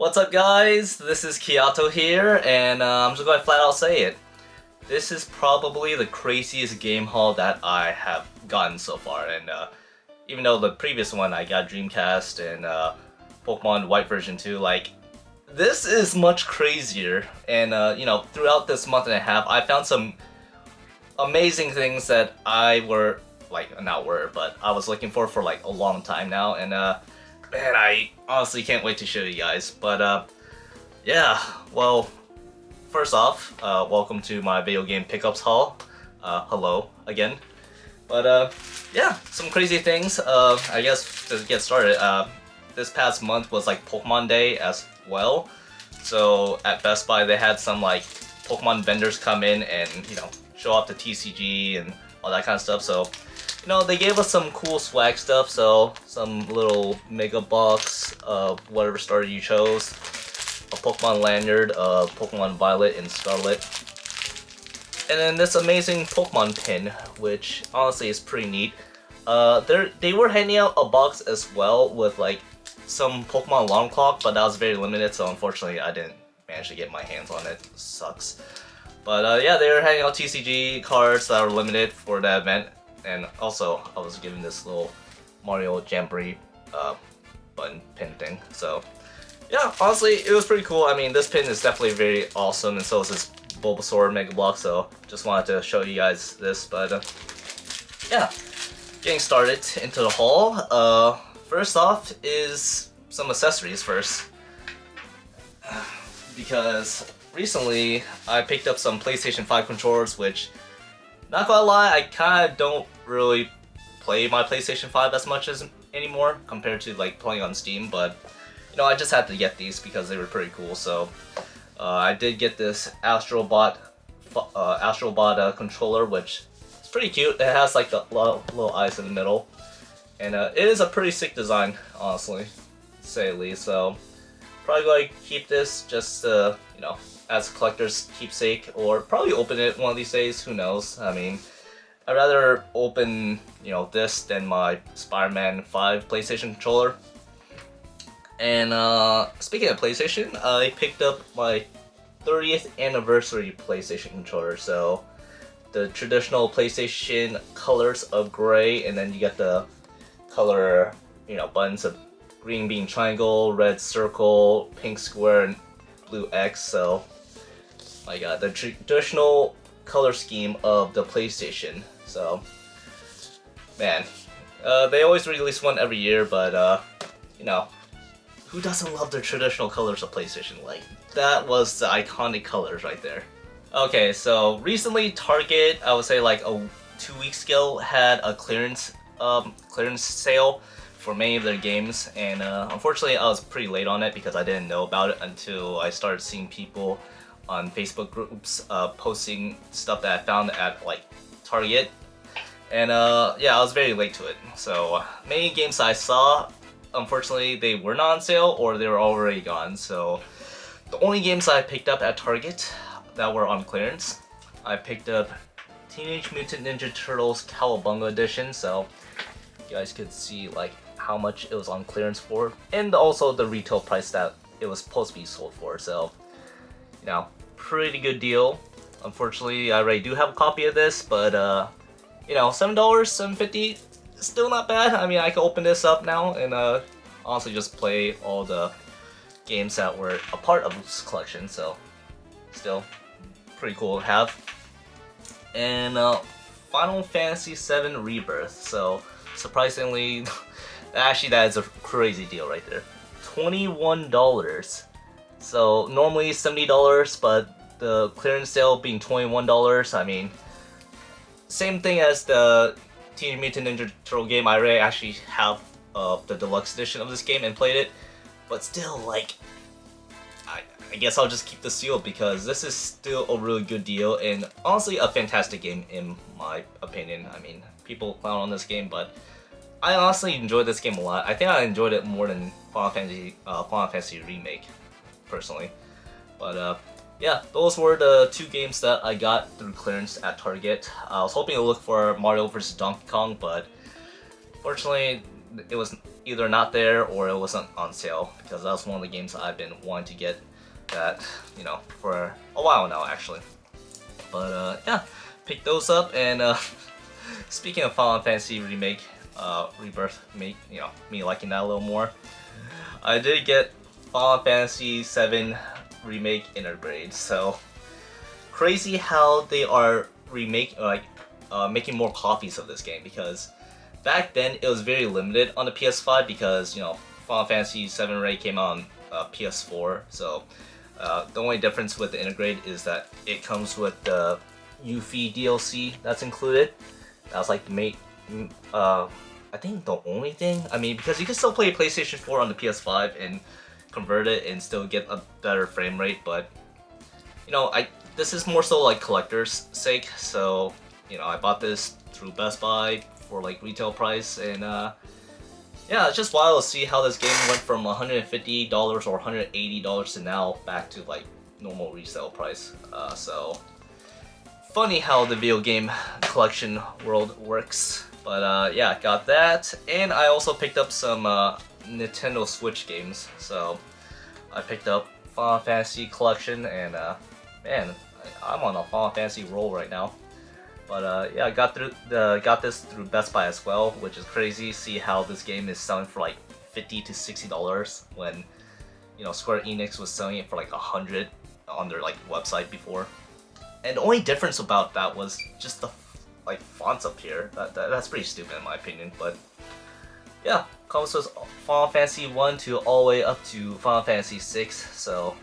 What's up, guys? This is Kiato here, and I'm just going to flat out say it. This is probably the craziest game haul that I have gotten so far, and even though the previous one I got Dreamcast and Pokemon White version 2, like, this is much crazier, and you know, throughout this month and a half, I found some amazing things that I was looking for like a long time now, and man, I honestly can't wait to show you guys. But yeah, well, first off, welcome to my video game pickups haul. Hello again. But yeah, some crazy things. I guess to get started, this past month was like Pokemon Day as well. So at Best Buy they had some like Pokemon vendors come in and, you know, show off the TCG and all that kind of stuff. So, you know, they gave us some cool swag stuff. So some little mega box of whatever starter you chose, a Pokemon lanyard of Pokemon Violet and Scarlet, and then this amazing Pokemon pin, which honestly is pretty neat. They were handing out a box as well with like some Pokemon alarm clock, but that was very limited, so unfortunately I didn't manage to get my hands on it. Sucks. But yeah, they were handing out TCG cards that are limited for that event, and also I was given this little Mario Jamboree button pin thing. So yeah, honestly, it was pretty cool. I mean, this pin is definitely very awesome, and so is this Bulbasaur Mega Block, so just wanted to show you guys this. But yeah, getting started into the haul. First off is some accessories first, because recently I picked up some PlayStation 5 controllers, which, not gonna lie, I kinda don't really play my PlayStation 5 as much as anymore compared to like playing on Steam, but you know, I just had to get these because they were pretty cool. So I did get this Astrobot controller, which is pretty cute. It has like the little eyes in the middle, and it is a pretty sick design, honestly, to say the least. So probably going to keep this just you know, as a collector's keepsake, or probably open it one of these days. Who knows? I mean, I'd rather open, you know, this than my Spider-Man 5 PlayStation controller. And speaking of PlayStation, I picked up my 30th anniversary PlayStation controller. So the traditional PlayStation colors of gray, and then you get the color, you know, buttons of green being triangle, red circle, pink square, and blue X. So I got the traditional color scheme of the PlayStation. So man, they always release one every year, but you know, who doesn't love the traditional colors of PlayStation? Like, that was the iconic colors right there. Okay, so recently Target, I would say like 2 weeks ago, had a clearance sale for many of their games, and unfortunately I was pretty late on it because I didn't know about it until I started seeing people on Facebook groups posting stuff that I found at like Target, and yeah, I was very late to it. So many games I saw, unfortunately, they were not on sale or they were already gone. So the only games I picked up at Target that were on clearance, I picked up Teenage Mutant Ninja Turtles Cowabunga Edition. So you guys could see like how much it was on clearance for, and also the retail price that it was supposed to be sold for. So, you know, pretty good deal. Unfortunately, I already do have a copy of this, but you know, $7, $7.50. Still not bad. I mean, I can open this up now and honestly just play all the games that were a part of this collection, so still pretty cool to have. And Final Fantasy VII Rebirth. So surprisingly, actually that is a crazy deal right there. $21. So normally $70, but the clearance sale being $21. I mean, same thing as the Teenage Mutant Ninja Turtle game. I already actually have the deluxe edition of this game and played it, but still, like, I guess I'll just keep the seal because this is still a really good deal and honestly a fantastic game in my opinion. I mean, people clown on this game, but I honestly enjoyed this game a lot. I think I enjoyed it more than Final Fantasy Remake, personally. But yeah, those were the two games that I got through clearance at Target. I was hoping to look for Mario vs. Donkey Kong, but fortunately it was either not there or it wasn't on sale, because that's one of the games I've been wanting to get that, you know, for a while now actually. But yeah, picked those up. And speaking of Final Fantasy Remake, Rebirth, you know, me liking that a little more, I did get Final Fantasy VII Remake Intergrade. So crazy how they are making more copies of this game, because back then it was very limited on the PS5, because, you know, Final Fantasy VII Remake came out on PS4. So the only difference with the Intergrade is that it comes with the Yuffie DLC that's included. That's like the I think the only thing. I mean, because you can still play PlayStation 4 on the PS5 and convert it and still get a better frame rate, but you know, this is more so like collector's sake. So you know, I bought this through Best Buy for like retail price, and yeah, it's just wild to see how this game went from $150 or $180 to now back to like normal resale price. So funny how the video game collection world works. But yeah, got that, and I also picked up some Nintendo Switch games. So I picked up Final Fantasy Collection, and man, I'm on a Final Fantasy roll right now. But yeah, I got this through Best Buy as well, which is crazy. See how this game is selling for like $50 to $60 when, you know, Square Enix was selling it for like $100 on their like website before. And the only difference about that was just the like fonts up here. That's pretty stupid in my opinion. But yeah, comes with Final Fantasy 1 to all the way up to Final Fantasy 6. So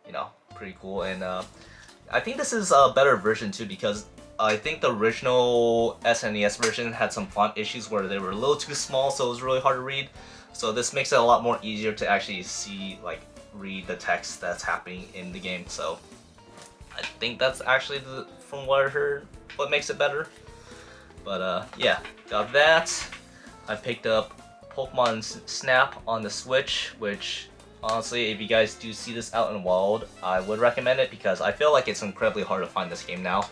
you know, pretty cool. And I think this is a better version too, because I think the original SNES version had some font issues where they were a little too small, so it was really hard to read. So this makes it a lot more easier to actually see, like, read the text that's happening in the game. So I think that's actually, from what I heard, what makes it better. But yeah, got that. I picked up Pokemon Snap on the Switch, which honestly, if you guys do see this out in the wild, I would recommend it, because I feel like it's incredibly hard to find this game now.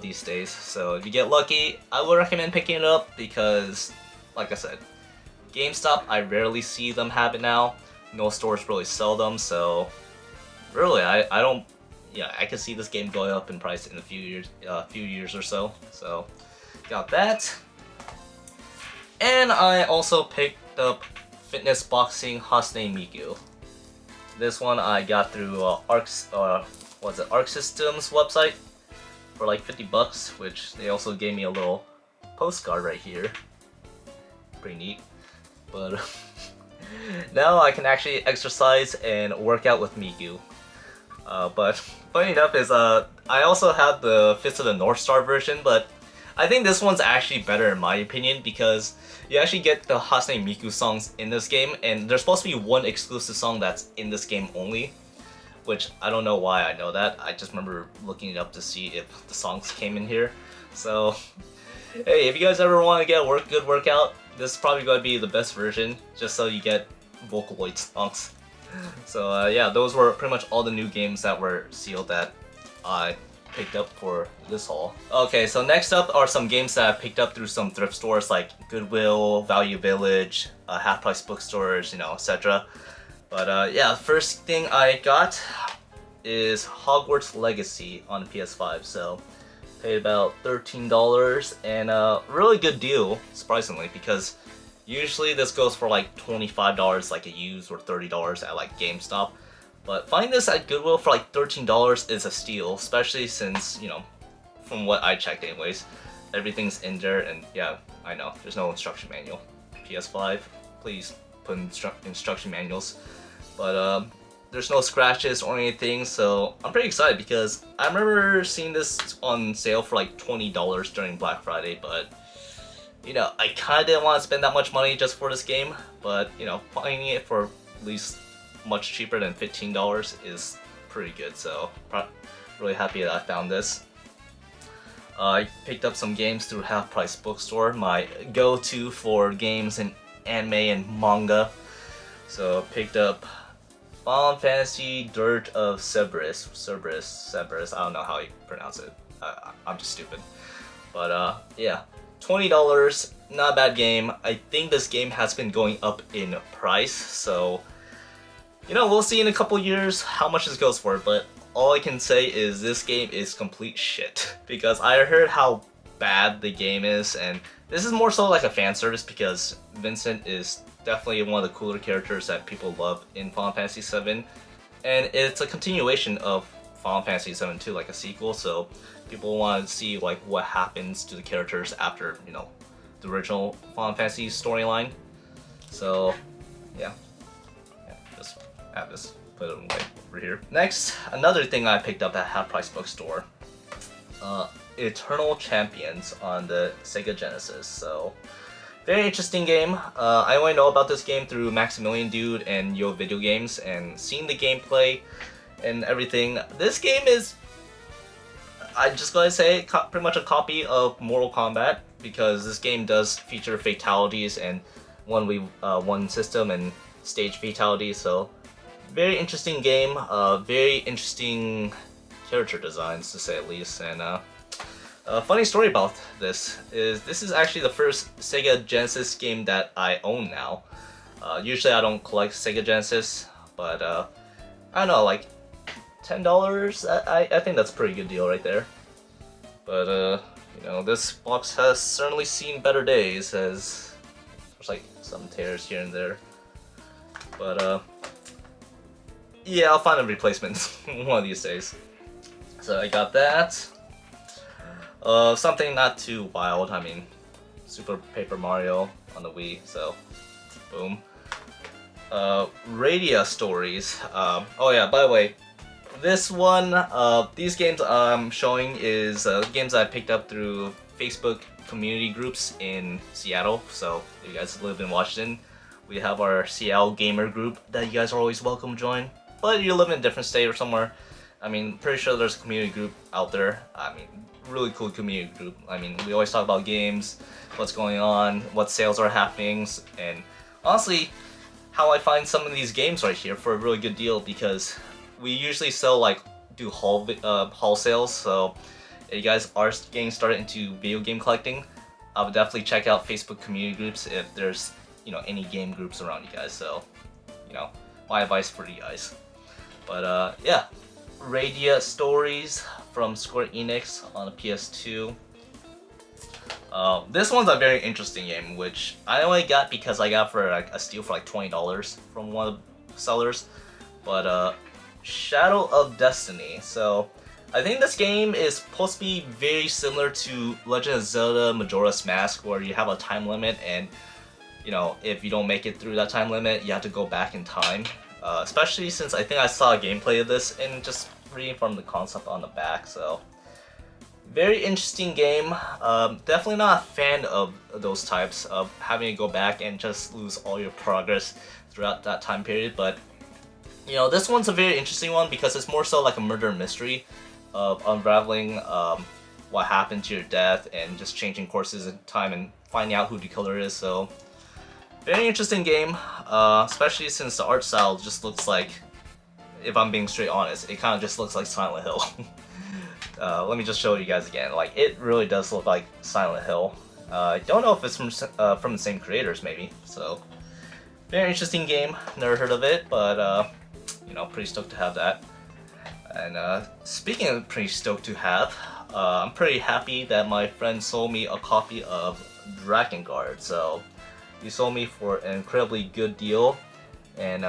These days. So if you get lucky, I would recommend picking it up, because like I said, GameStop, I rarely see them have it now. No stores really sell them, so really I don't, yeah, I can see this game going up in price in a few years or so. So got that. And I also picked up Fitness Boxing Hasne Miku. This one I got through Arc Systems website for like $50, which they also gave me a little postcard right here. Pretty neat. But now I can actually exercise and work out with Miku. But funny enough is I also have the Fist of the North Star version, but I think this one's actually better in my opinion, because you actually get the Hasne Miku songs in this game, and there's supposed to be one exclusive song that's in this game only, which I don't know why I know that. I just remember looking it up to see if the songs came in here. So hey, if you guys ever want to get a good workout, this is probably going to be the best version, just so you get Vocaloid songs. So yeah, those were pretty much all the new games that were sealed that I picked up for this haul. Okay, so next up are some games that I picked up through some thrift stores like Goodwill, Value Village, Half Price bookstores, you know, etc. But yeah, first thing I got is Hogwarts Legacy on the PS5. So paid about $13, and a really good deal, surprisingly, because usually this goes for like $25 like a used, or $30 at like GameStop. But finding this at Goodwill for like $13 is a steal, especially since, you know, from what I checked anyways, everything's in there. And yeah, I know, there's no instruction manual. PS5, please put instruction manuals. But there's no scratches or anything, so I'm pretty excited, because I remember seeing this on sale for like $20 during Black Friday, but you know, I kinda didn't want to spend that much money just for this game. But you know, finding it for at least much cheaper than $15 is pretty good, so really happy that I found this. I picked up some games through Half Price Bookstore, my go-to for games and anime and manga. So picked up Final Fantasy Dirge of Cerberus, I don't know how you pronounce it. I'm just stupid. But yeah, $20, not a bad game. I think this game has been going up in price, so we'll see in a couple years how much this goes for, but all I can say is this game is complete shit. Because I heard how bad the game is, and this is more so like a fan service because Vincent is definitely one of the cooler characters that people love in Final Fantasy VII. And it's a continuation of Final Fantasy VII 2, like a sequel, so people want to see like what happens to the characters after, the original Final Fantasy storyline. So, yeah, just have this, put it away over here. Next, another thing I picked up at Half Price Bookstore, Eternal Champions on the Sega Genesis. So, very interesting game. I only know about this game through Maximilian Dude and Yo Video Games, and seeing the gameplay and everything. This game is, I'm just gonna say, pretty much a copy of Mortal Kombat, because this game does feature fatalities and 1v1 system and stage fatalities. So very interesting game, very interesting character designs to say at least. And a funny story about this is actually the first Sega Genesis game that I own now. Usually I don't collect Sega Genesis, but I don't know, like $10, I think that's a pretty good deal right there. But this box has certainly seen better days, as there's like some tears here and there. But yeah, I'll find a replacement one of these days. So I got that. Something not too wild, I mean, Super Paper Mario on the Wii, so boom. Radia Stories. Oh yeah, by the way, this one, these games I'm showing is games I picked up through Facebook community groups in Seattle. So if you guys live in Washington, we have our Seattle gamer group that you guys are always welcome to join. But you live in a different state or somewhere, I mean, pretty sure there's a community group out there. I mean, really cool community group. I mean, we always talk about games, what's going on, what sales are happening, and honestly, how I find some of these games right here for a really good deal, because we usually do haul sales. So if you guys are getting started into video game collecting, I would definitely check out Facebook community groups if there's any game groups around you guys. So my advice for you guys. But yeah, Radia Stories from Square Enix on the PS2. This one's a very interesting game, which I only got because I got for a steal for like $20 from one of the sellers. But Shadow of Destiny. So I think this game is supposed to be very similar to Legend of Zelda Majora's Mask, where you have a time limit, and if you don't make it through that time limit, you have to go back in time. Especially since I think I saw a gameplay of this and just reading from the concept on the back. So very interesting game. Definitely not a fan of those types of having to go back and just lose all your progress throughout that time period. But this one's a very interesting one because it's more so like a murder mystery of unraveling what happened to your death and just changing courses in time and finding out who the killer is. So very interesting game, especially since the art style just looks like, if I'm being straight honest, it kind of just looks like Silent Hill. Let me just show you guys again. Like, it really does look like Silent Hill. I don't know if it's from the same creators, maybe. So very interesting game. Never heard of it, but pretty stoked to have that. And speaking of pretty stoked to have, I'm pretty happy that my friend sold me a copy of Drakengard. So he sold me for an incredibly good deal, and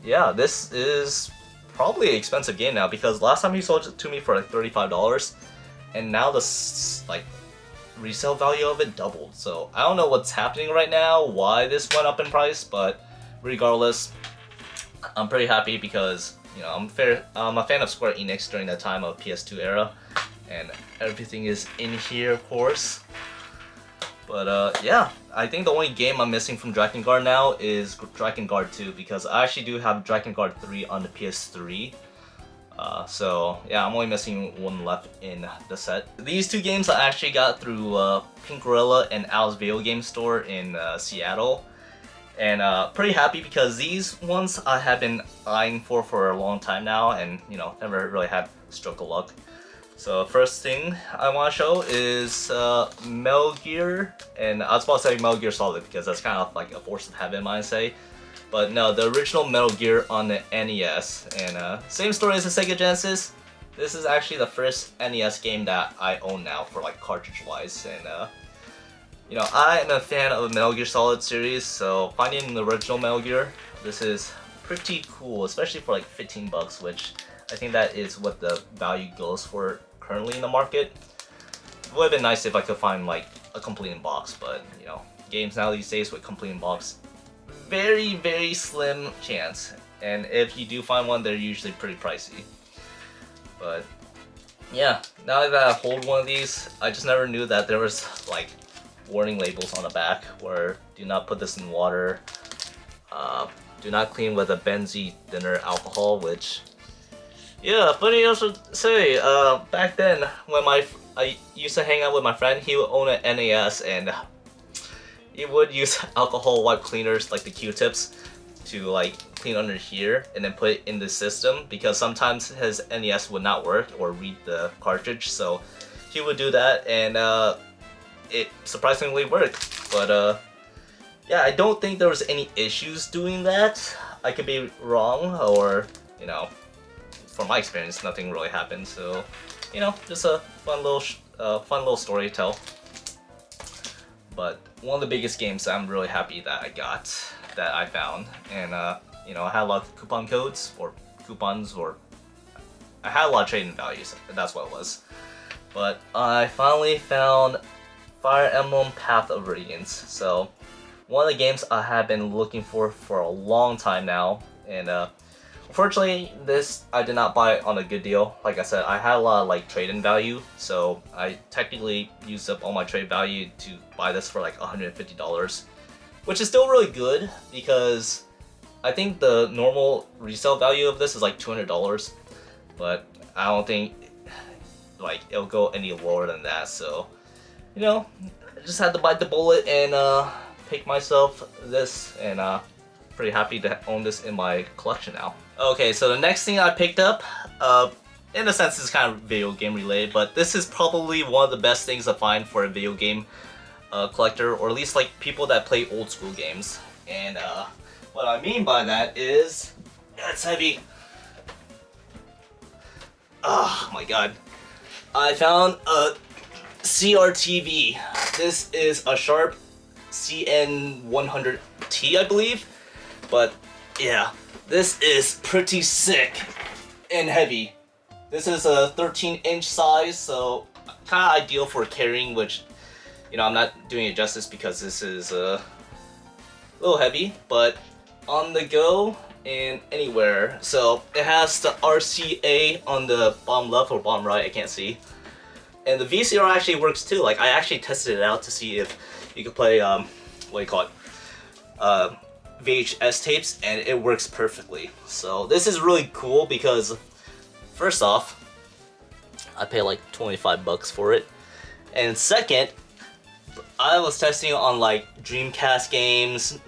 yeah, this is probably an expensive game now, because last time he sold it to me for like $35, and now the resale value of it doubled. So I don't know what's happening right now, why this went up in price, but regardless, I'm pretty happy because I'm a fan of Square Enix during that time of PS2 era, and everything is in here, of course. But yeah, I think the only game I'm missing from Drakengard now is Drakengard 2, because I actually do have Drakengard 3 on the PS3. So yeah, I'm only missing one left in the set. These two games I actually got through Pink Gorilla and Al's Video Game Store in Seattle. And pretty happy because these ones I have been eyeing for a long time now, and never really had stroke of luck. So first thing I want to show is Metal Gear, and I was about to say Metal Gear Solid because that's kind of like a force of habit, might say. But no, the original Metal Gear on the NES, and same story as the Sega Genesis. This is actually the first NES game that I own now for like cartridge-wise, and you know, I am a fan of the Metal Gear Solid series, so finding the original Metal Gear, this is pretty cool, especially for like 15 bucks, which I think that is what the value goes for currently in the market. It would have been nice if I could find like a complete in box, but you know, games now these days with complete in box, very slim chance, and if you do find one, they're usually pretty pricey. But yeah, now that I hold one of these, I just never knew that there was like warning labels on the back where do not put this in water, do not clean with a benzene thinner alcohol, which, yeah, funny I should say, back then when I used to hang out with my friend, he would own an NES, and he would use alcohol wipe cleaners like the Q-tips to like clean under here and then put it in the system, because sometimes his NES would not work or read the cartridge, so he would do that, and it surprisingly worked. But yeah, I don't think there was any issues doing that. I could be wrong, or you know, from my experience, nothing really happened. So you know, just a fun little story to tell. But one of the biggest games that I'm really happy that I found, and you know, I had a lot of coupon codes or coupons, or I had a lot of trading values. That's what it was. But I finally found Fire Emblem Path of Radiance. So one of the games I have been looking for a long time now, and unfortunately this I did not buy it on a good deal. Like I said, I had a lot of like trade-in value, so I technically used up all my trade value to buy this for like $150, which is still really good because I think the normal resale value of this is like $200, but I don't think like it'll go any lower than that. So you know, I just had to bite the bullet and pick myself this, and pretty happy to own this in my collection now. Okay, so the next thing I picked up, in a sense is kind of video game related, but this is probably one of the best things to find for a video game collector, or at least like people that play old school games. And what I mean by that is, it's heavy. Oh my god. I found a CRTV. This is a Sharp CN100T, I believe. But yeah, this is pretty sick and heavy. This is a 13-inch size, so kind of ideal for carrying, which, you know, I'm not doing it justice because this is a little heavy, but on the go and anywhere. So it has the RCA on the bottom left or bottom right, I can't see. And the VCR actually works too. Like, I actually tested it out to see if you could play, what do you call it? VHS tapes, and it works perfectly. So this is really cool because, first off, I paid like 25 bucks for it. And second, I was testing it on like Dreamcast games,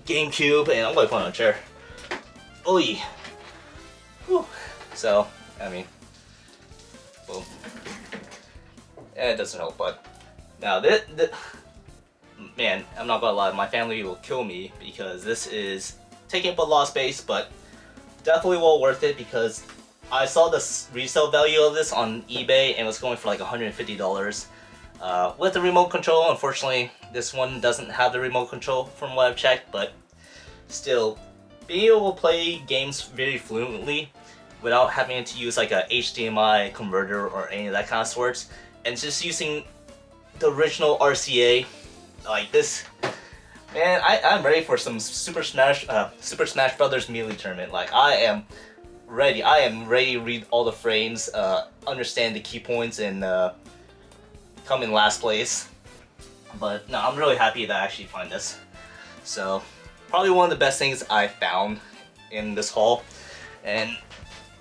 Gamecube, and I'm gonna put it on a chair. Oy. Whew. So, I mean, well, it doesn't help, but now this, man, I'm not gonna lie, my family will kill me because this is taking up a lot of space, but definitely well worth it because I saw the resale value of this on eBay and it was going for like $150 with the remote control. Unfortunately, this one doesn't have the remote control from what I've checked, but still, being able to play games very fluently without having to use like a HDMI converter or any of that kind of sorts, and just using the original RCA, like this, man, I'm ready for some Super Smash Brothers Melee tournament. Like, I am ready to read all the frames, understand the key points, and come in last place. But no, I'm really happy that I actually find this. So, probably one of the best things I found in this haul, and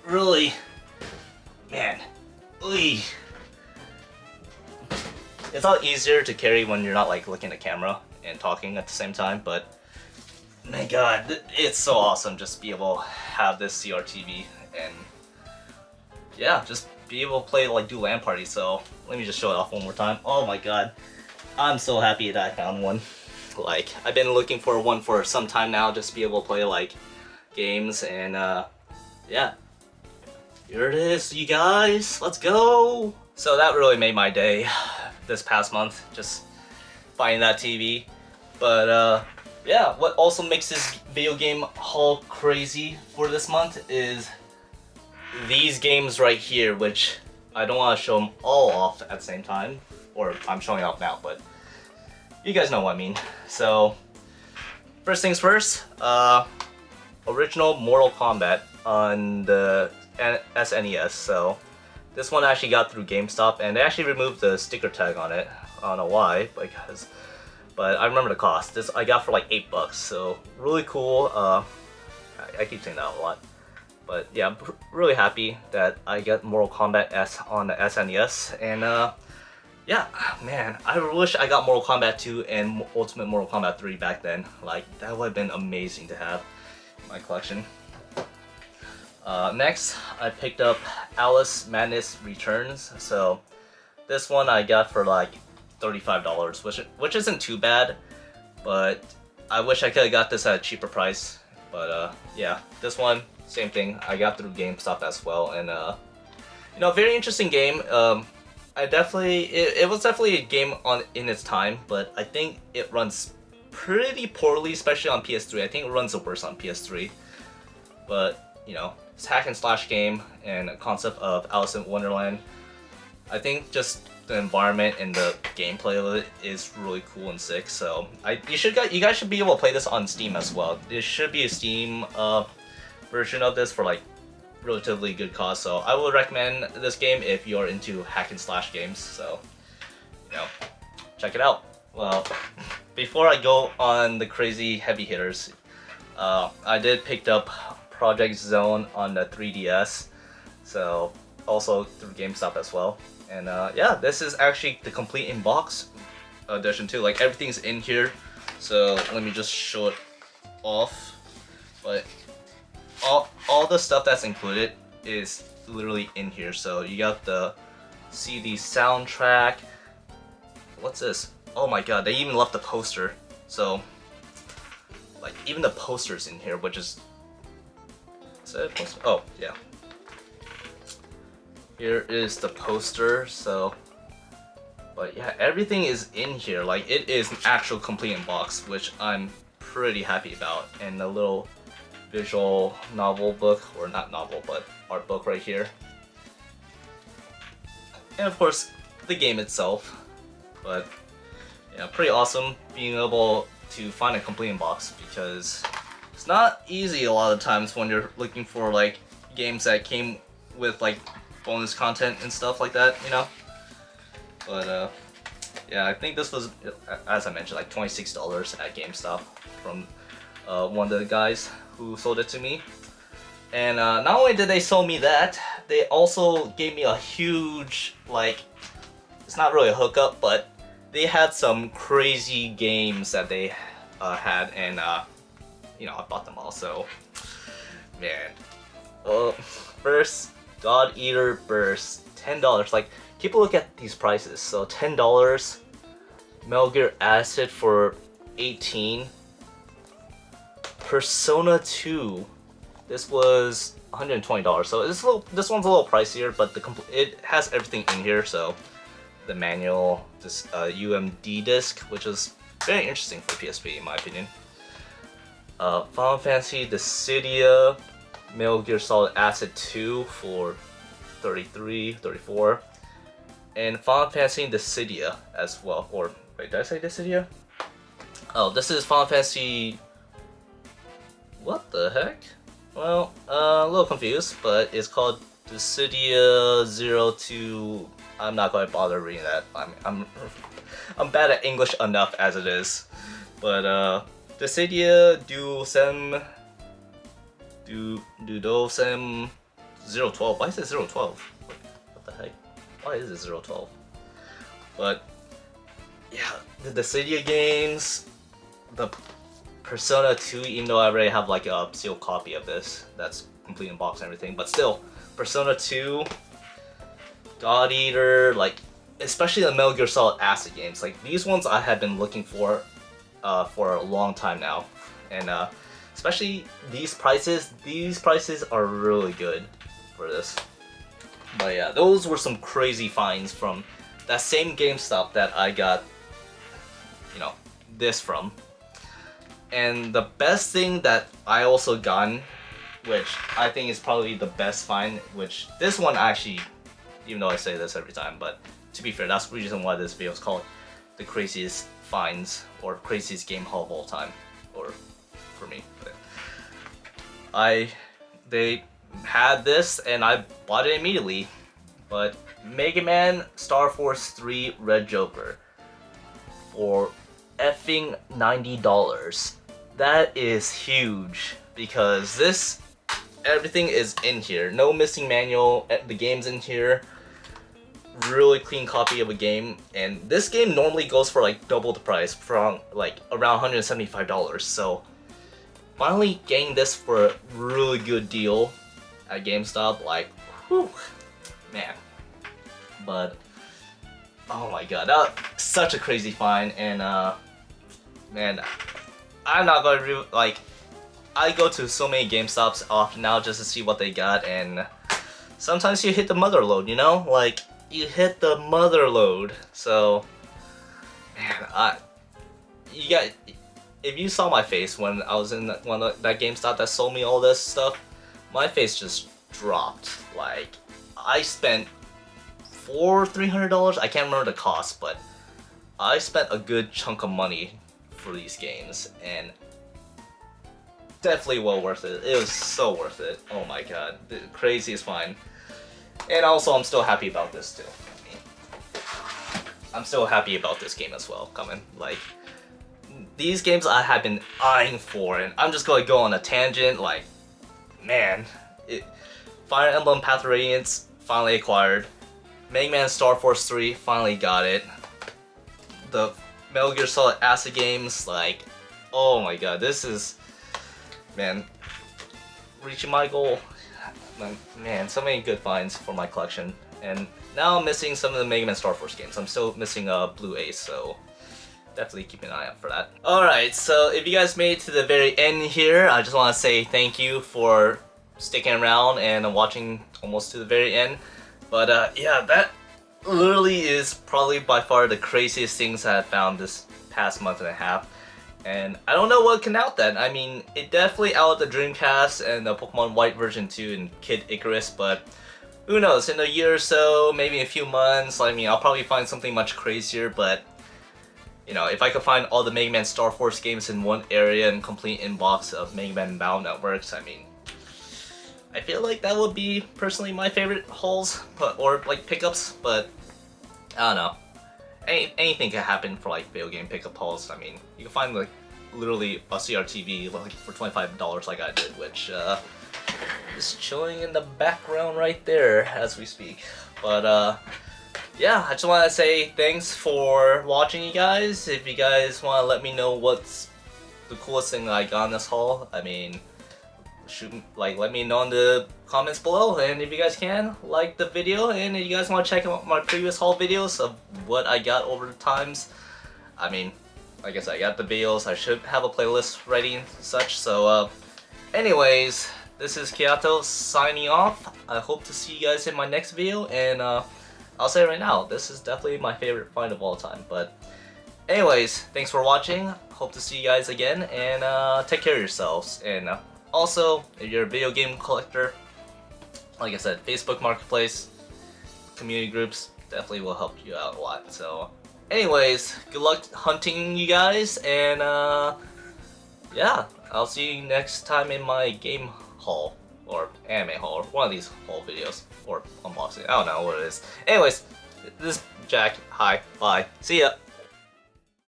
really, man, oy. It's a lot easier to carry when you're not like looking at the camera and talking at the same time, but my god, it's so awesome just to be able to have this CRTV, and yeah, just be able to play like do LAN parties. So let me just show it off one more time. Oh my god, I'm so happy that I found one. Like I've been looking for one for some time now, just to be able to play like games, and yeah, here it is, you guys. Let's go. So that really made my day this past month, just finding that TV. But yeah, what also makes this video game haul crazy for this month is these games right here, which I don't want to show them all off at the same time, or I'm showing off now, but you guys know what I mean. So first things first, original Mortal Kombat on the SNES. So this one I actually got through GameStop, and they actually removed the sticker tag on it. I don't know why, but I remember the cost. This I got for like $8, so really cool. I keep saying that a lot, but yeah, I'm really happy that I got Mortal Kombat S on the SNES, and yeah, man, I wish I got Mortal Kombat 2 and Ultimate Mortal Kombat 3 back then. Like that would have been amazing to have in my collection. Next, I picked up Alice Madness Returns. So this one I got for like $35, which isn't too bad, but I wish I could have got this at a cheaper price. But yeah, this one, same thing, I got through GameStop as well, and you know, very interesting game. It was definitely a game in its time, but I think it runs pretty poorly, especially on PS3. I think it runs the worst on PS3. But you know, it's a hack and slash game, and a concept of Alice in Wonderland. I think just the environment and the gameplay of it is really cool and sick. So you guys should be able to play this on Steam as well. There should be a Steam version of this for like relatively good cost. So I would recommend this game if you're into hack and slash games. So you know, check it out. Well, before I go on the crazy heavy hitters, I did pick up Project Zone on the 3DS. So also through GameStop as well. And yeah, this is actually the complete in-box edition too. Like everything's in here. So let me just show it off. But all the stuff that's included is literally in here. So you got the CD soundtrack. What's this? Oh my god, they even left the poster. So like even the poster's in here, which is that a poster? Oh yeah. Here is the poster. So, but yeah, everything is in here. Like it is an actual complete in box, which I'm pretty happy about. And the little visual novel book, or not novel, but art book right here. And of course, the game itself. But yeah, pretty awesome being able to find a complete in box, because it's not easy a lot of times when you're looking for like games that came with like bonus content and stuff like that, you know. But yeah, I think this was, as I mentioned, like $26 at GameStop from one of the guys who sold it to me. And not only did they sell me that, they also gave me a huge, like, it's not really a hookup, but they had some crazy games that they had, and you know, I bought them all. So man, first, God Eater Burst, $10. Like, people look at these prices. So $10, Metal Gear Acid for $18, Persona 2. This was $120. So this one's a little pricier, but it has everything in here. So the manual, this UMD disc, which is very interesting for PSP in my opinion. Final Fantasy Dissidia, Metal Gear Solid Acid 2 for $33, $34, and Final Fantasy Dissidia as well. Or wait, did I say Dissidia? Oh, this is Final Fantasy. What the heck? Well, a little confused, but it's called Dissidia 02. I'm not going to bother reading that. I'm bad at English enough as it is. But Dissidia Dusem 012. Why is it 012? What the heck? Why is it 012? But yeah, the Dissidia games, the Persona 2, even though I already have like a sealed copy of this that's complete in box and everything, but still, Persona 2, God Eater, like especially the Metal Gear Solid Acid games. Like these ones I have been looking for a long time now, and especially these prices. These prices are really good for this. But yeah, those were some crazy finds from that same GameStop that I got, you know, this from. And the best thing that I also gotten, which I think is probably the best find, which this one actually, even though I say this every time, but to be fair, that's the reason why this video is called the craziest finds or craziest game haul of all time, or for me. But they had this and I bought it immediately. But Mega Man Star Force 3 Red Joker for effing $90. That is huge because this, everything is in here. No missing manual, the game's in here. Really clean copy of a game, and this game normally goes for like double the price, from like around $175. So finally getting this for a really good deal at GameStop, like, whew, man. But oh my god, that was such a crazy find, and man, I'm not gonna like, I go to so many GameStops often now just to see what they got, and sometimes you hit the mother load, you know, like you hit the mother load. So man, if you saw my face when I was in that GameStop that sold me all this stuff, my face just dropped. Like I spent $300. I can't remember the cost, but I spent a good chunk of money for these games, and definitely well worth it. It was so worth it. Oh my god, the craziest find. And also, I'm still happy about this too. I mean, I'm still happy about this game as well coming. Like, these games I have been eyeing for, and I'm just going to go on a tangent. Like, man, Fire Emblem Path of Radiance finally acquired. Mega Man Star Force 3 finally got it. The Metal Gear Solid Acid games, like, oh my god, this is, man, reaching my goal. Man, so many good finds for my collection. And now I'm missing some of the Mega Man Star Force games. I'm still missing Blue Ace, so definitely keep an eye out for that. Alright, so if you guys made it to the very end here, I just want to say thank you for sticking around and watching almost to the very end. But yeah, that literally is probably by far the craziest things I have found this past month and a half. And I don't know what can out that. I mean, it definitely out the Dreamcast and the Pokemon White version 2 and Kid Icarus, but who knows, in a year or so, maybe a few months, I mean, I'll probably find something much crazier. But you know, if I could find all the Mega Man Star Force games in one area and complete inbox of Mega Man Battle Networks, I mean, I feel like that would be personally my favorite hauls, or like pickups, but I don't know. Anything can happen for like video game pickup hauls. I mean, you can find like literally a CRTV like for $25 like I did, which is chilling in the background right there as we speak. But yeah, I just want to say thanks for watching, you guys. If you guys want to let me know what's the coolest thing I got in this haul, I mean, let me know in the comments below, and if you guys can, like the video, and if you guys want to check out my previous haul videos of what I got over the times, I mean, like I said, I got the videos, I should have a playlist ready and such. So anyways, this is Kiato signing off. I hope to see you guys in my next video, and I'll say right now, this is definitely my favorite find of all time. But anyways, thanks for watching, hope to see you guys again, and take care of yourselves. And also, if you're a video game collector, like I said, Facebook Marketplace, community groups definitely will help you out a lot. So anyways, good luck hunting, you guys, and yeah, I'll see you next time in my game haul, or anime haul, or one of these haul videos, or unboxing, I don't know what it is. Anyways, this is Jack, hi, bye, see ya!